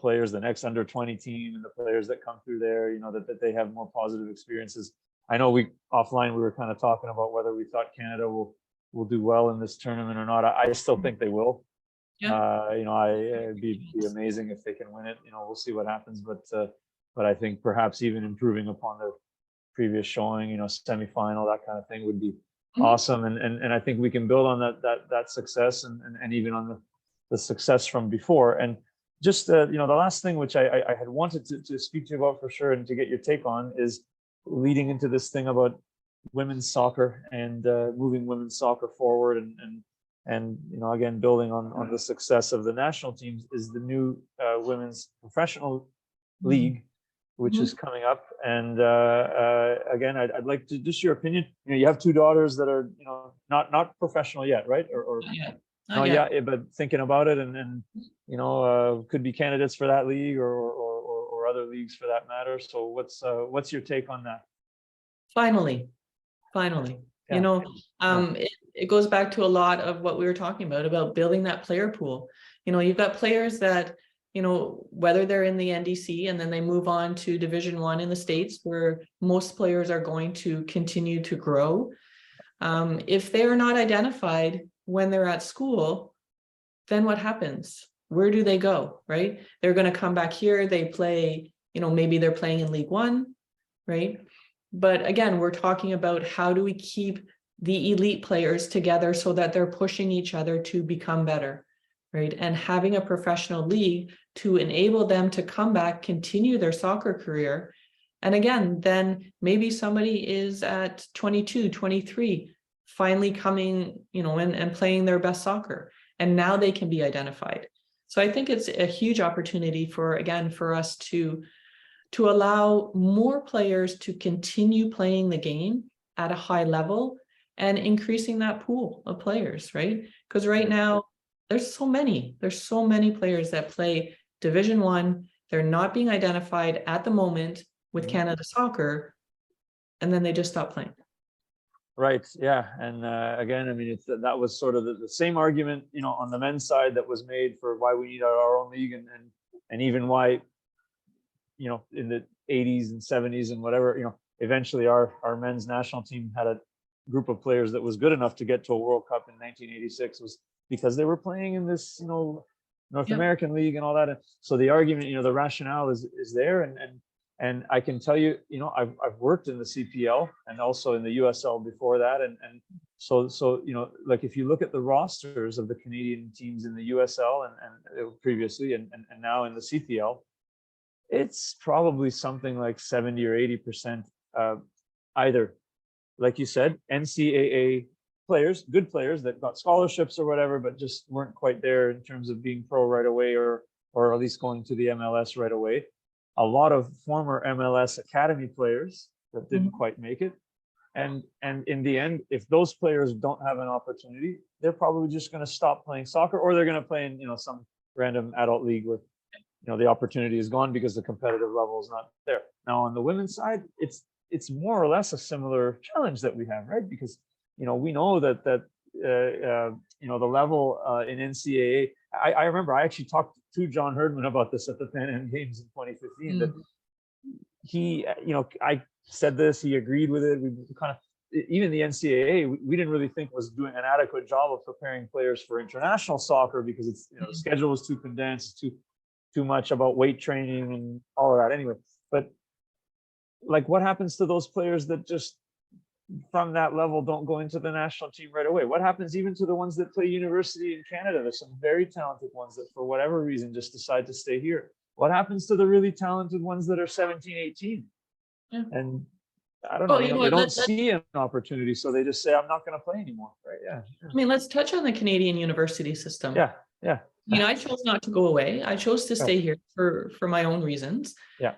players, the next under 20 team and the players that come through there, that they have more positive experiences. I know we were kind of talking about whether we thought Canada will do well in this tournament or not. I still think they will. Yeah. It'd be amazing if they can win it. We'll see what happens, but I think perhaps even improving upon their previous showing, semifinal, that kind of thing would be awesome. And I think we can build on that success and even on the success from before. And just the last thing which I had wanted to speak to you about for sure and to get your take on is leading into this thing about women's soccer and moving women's soccer forward and again building on the success of the national teams is the new women's professional league, which is coming up. And again, I'd like to just your opinion. You have two daughters that are not professional yet, right? Or yeah, but thinking about it and could be candidates for that league or other leagues for that matter. So what's your take on that? Finally, yeah. It goes back to a lot of what we were talking about building that player pool. You've got players that whether they're in the NDC and then they move on to Division I in the States, where most players are going to continue to grow. If they are not identified when they're at school, then what happens? Where do they go, right? They're going to come back here, they play, maybe they're playing in League One, right? But again, we're talking about how do we keep the elite players together so that they're pushing each other to become better, right? And having a professional league to enable them to come back, continue their soccer career. And again, then maybe somebody is at 22, 23, finally coming, and playing their best soccer. And now they can be identified. So I think it's a huge opportunity for us to allow more players to continue playing the game at a high level and increasing that pool of players, right? Because right now, there's so many players that play Division I. They're not being identified at the moment with Canada Soccer, and then they just stop playing. Right. Yeah. And again, I mean, that was sort of the same argument, on the men's side that was made for why we need our own league and even why, in the 80s and 70s and whatever, eventually our men's national team had a group of players that was good enough to get to a World Cup in 1986 was because they were playing in this, North American League and all that. And so the argument, the rationale is there. And I can tell you, I've worked in the CPL and also in the USL before that. And so, like if you look at the rosters of the Canadian teams in the USL and previously and now in the CPL, it's probably something like 70 or 80% either, like you said, NCAA players, good players that got scholarships or whatever, but just weren't quite there in terms of being pro right away or at least going to the MLS right away. A lot of former MLS academy players that didn't quite make it. And in the end, if those players don't have an opportunity, they're probably just going to stop playing soccer, or they're going to play in, some random adult league where, the opportunity is gone because the competitive level is not there. Now, on the women's side, it's more or less a similar challenge that we have, right? Because, we know that the level in NCAA, I remember I actually talked to John Herdman about this at the Pan Am Games in 2015, that he, I said this, he agreed with it. We kind of, even the NCAA, we didn't really think was doing an adequate job of preparing players for international soccer because it's, the schedule was too condensed, too much about weight training and all of that anyway. But like, what happens to those players that just from that level don't go into the national team right away? What happens even to the ones that play university in Canada? There's some very talented ones that for whatever reason just decide to stay here. What happens to the really talented ones that are 17, 18? Yeah. And I don't know, they don't see an opportunity, so they just say, I'm not going to play anymore, right? Yeah. I mean, let's touch on the Canadian university system. Yeah. I chose not to go away. I chose to stay here for my own reasons. Yeah.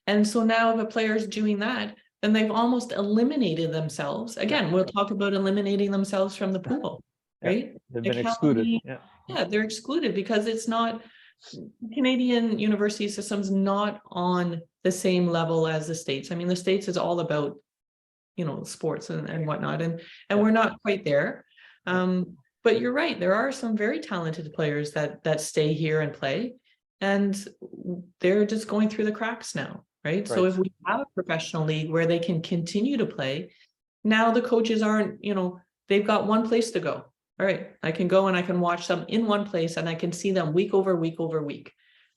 And so now if a player's doing that, then they've almost eliminated themselves. Again, we'll talk about eliminating themselves from the pool, right? They've been excluded. Yeah, they're excluded because it's not, Canadian university system's not on the same level as the States. I mean, the States is all about sports and whatnot. And we're not quite there. But you're right. There are some very talented players that stay here and play, and they're just going through the cracks now, right? So if we have a professional league where they can continue to play, now the coaches aren't, they've got one place to go. All right, I can go and I can watch them in one place, and I can see them week over week over week,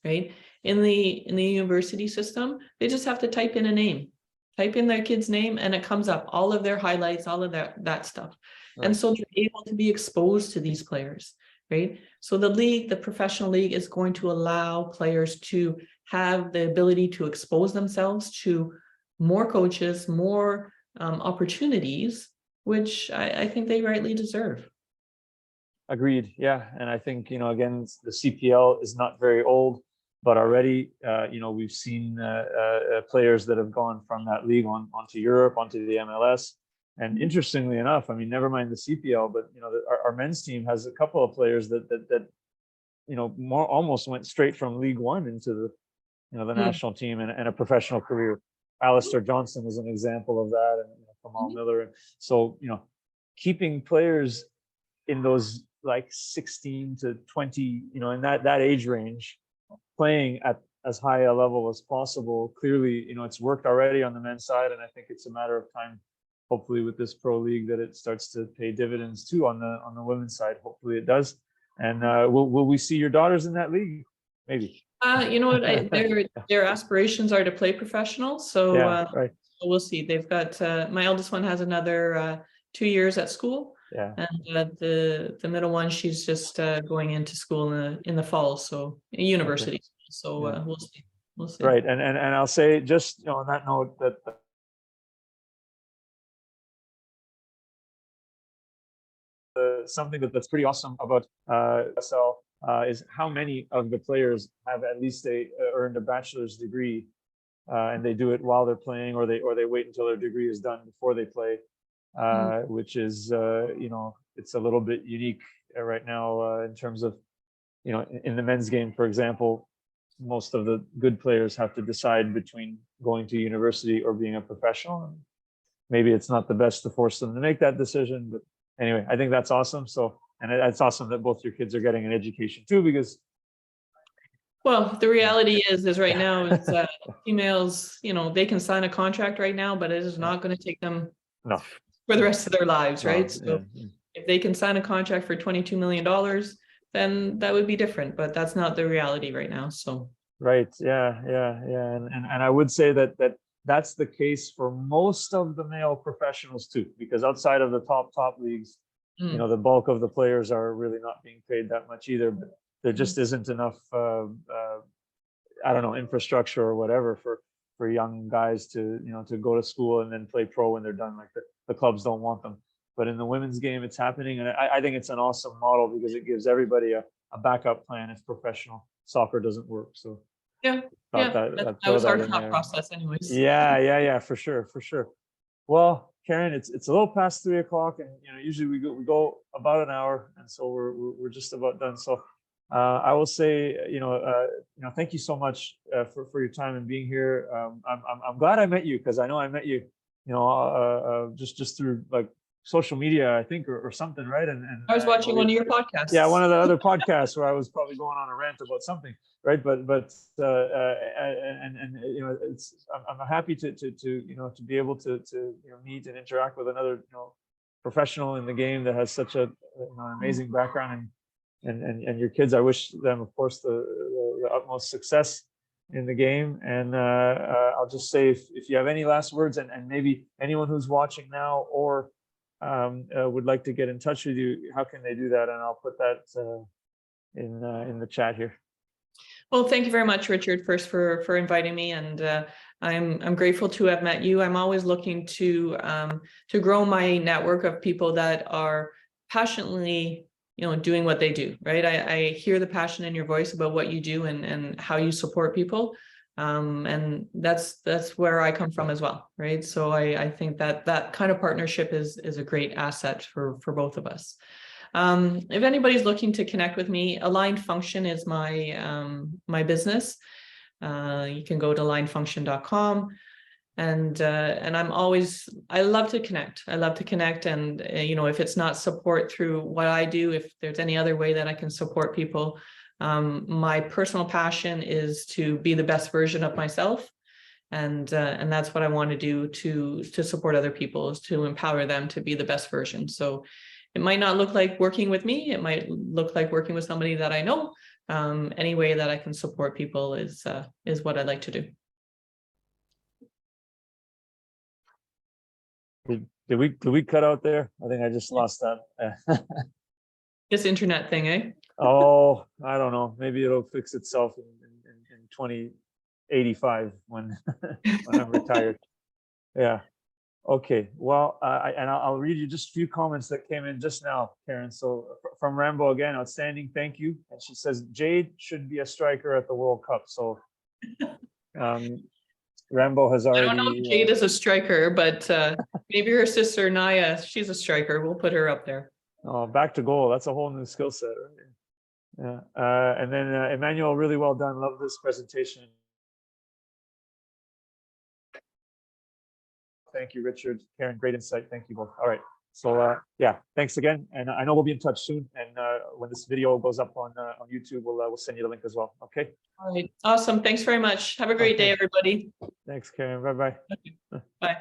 right? In the university system, they just have to type in a name, type in their kid's name, and it comes up all of their highlights, all of that stuff. And so they're able to be exposed to these players, right? So the professional league is going to allow players to have the ability to expose themselves to more coaches, more opportunities, which I think they rightly deserve. Agreed. Yeah. And I think, again, the CPL is not very old, but already, we've seen players that have gone from that league onto Europe, onto the MLS. And interestingly enough, I mean, never mind the CPL, but our men's team has a couple of players that more almost went straight from League One into the national team and a professional career. Alistair Johnson is an example of that, and Kamal Miller. And so keeping players in those like 16 to 20, in that age range, playing at as high a level as possible. Clearly, it's worked already on the men's side, and I think it's a matter of time, hopefully with this pro league, that it starts to pay dividends too on the women's side. Hopefully it does. And will we see your daughters in that league? Maybe. You know what? Their aspirations are to play professional. So we'll see. They've got my eldest one has another 2 years at school. Yeah. And the middle one, she's just going into school in the fall, so university. Okay. So we'll see. Right. And I'll say, just on that note, that something that's pretty awesome about SL is how many of the players have at least earned a bachelor's degree, and they do it while they're playing, or they wait until their degree is done before they play, which is it's a little bit unique right now in terms of in the men's game, for example. Most of the good players have to decide between going to university or being a professional. Maybe it's not the best to force them to make that decision, but anyway, I think that's awesome. So, and it's awesome that both your kids are getting an education too, because. Well, the reality is right now is females, they can sign a contract right now, but it is not going to take them for the rest of their lives, right? So if they can sign a contract for $22 million, then that would be different, but that's not the reality right now. So. Right. Yeah. And I would say that's the case for most of the male professionals too, because outside of the top leagues, the bulk of the players are really not being paid that much either, but there just isn't enough, infrastructure or whatever for young guys to go to school and then play pro when they're done. Like the clubs don't want them. But in the women's game, it's happening. And I think it's an awesome model because it gives everybody a backup plan if professional soccer doesn't work. So that was our thought process anyways. Yeah, for sure. Well, Karen, it's a little past 3 o'clock, and usually we go about an hour, and so we're just about done. So I will say, thank you so much for your time and being here. I'm glad I met you, because I know I met you, just through like social media, I think, or something, right? And I was watching one of your podcasts. Yeah, one of the other podcasts where I was probably going on a rant about something, right? But I'm happy to be able to meet and interact with another professional in the game that has such an amazing background, and your kids. I wish them, of course, the utmost success in the game. And I'll just say, if you have any last words, and maybe anyone who's watching now or would like to get in touch with you, how can they do that? And I'll put that in the chat here. Well, thank you very much, Richard, first for inviting me, and I'm grateful to have met you. I'm always looking to grow my network of people that are passionately doing what they do, right? I hear the passion in your voice about what you do and how you support people. And that's where I come from as well, right? So I think that kind of partnership is a great asset for both of us. If anybody's looking to connect with me, Aligned Function is my business. You can go to alignedfunction.com. And I love to connect. I love to connect. And, if it's not support through what I do, if there's any other way that I can support people, my personal passion is to be the best version of myself. And that's what I want to do to support other people, is to empower them to be the best version. So it might not look like working with me. It might look like working with somebody that I know. Any way that I can support people is what I'd like to do. Did we cut out there? I think I just lost that. This internet thing, eh? Oh, I don't know. Maybe it'll fix itself in 2085 when I'm retired. Yeah. Okay. Well, I'll read you just a few comments that came in just now, Karen. So from Rambo again, outstanding. Thank you. And she says Jade should be a striker at the World Cup. So Rambo has already. I don't know if Jade is a striker, but maybe her sister Naya, she's a striker. We'll put her up there. Oh, back to goal. That's a whole new skill set, right? Yeah. And then Emmanuel, really well done. Love this presentation. Thank you, Richard. Karen, great insight. Thank you both. All right. So yeah, thanks again. And I know we'll be in touch soon. And when this video goes up on YouTube, we'll send you the link as well. Okay. All right. Awesome. Thanks very much. Have a great day, everybody. Thanks, Karen. Bye-bye. Bye.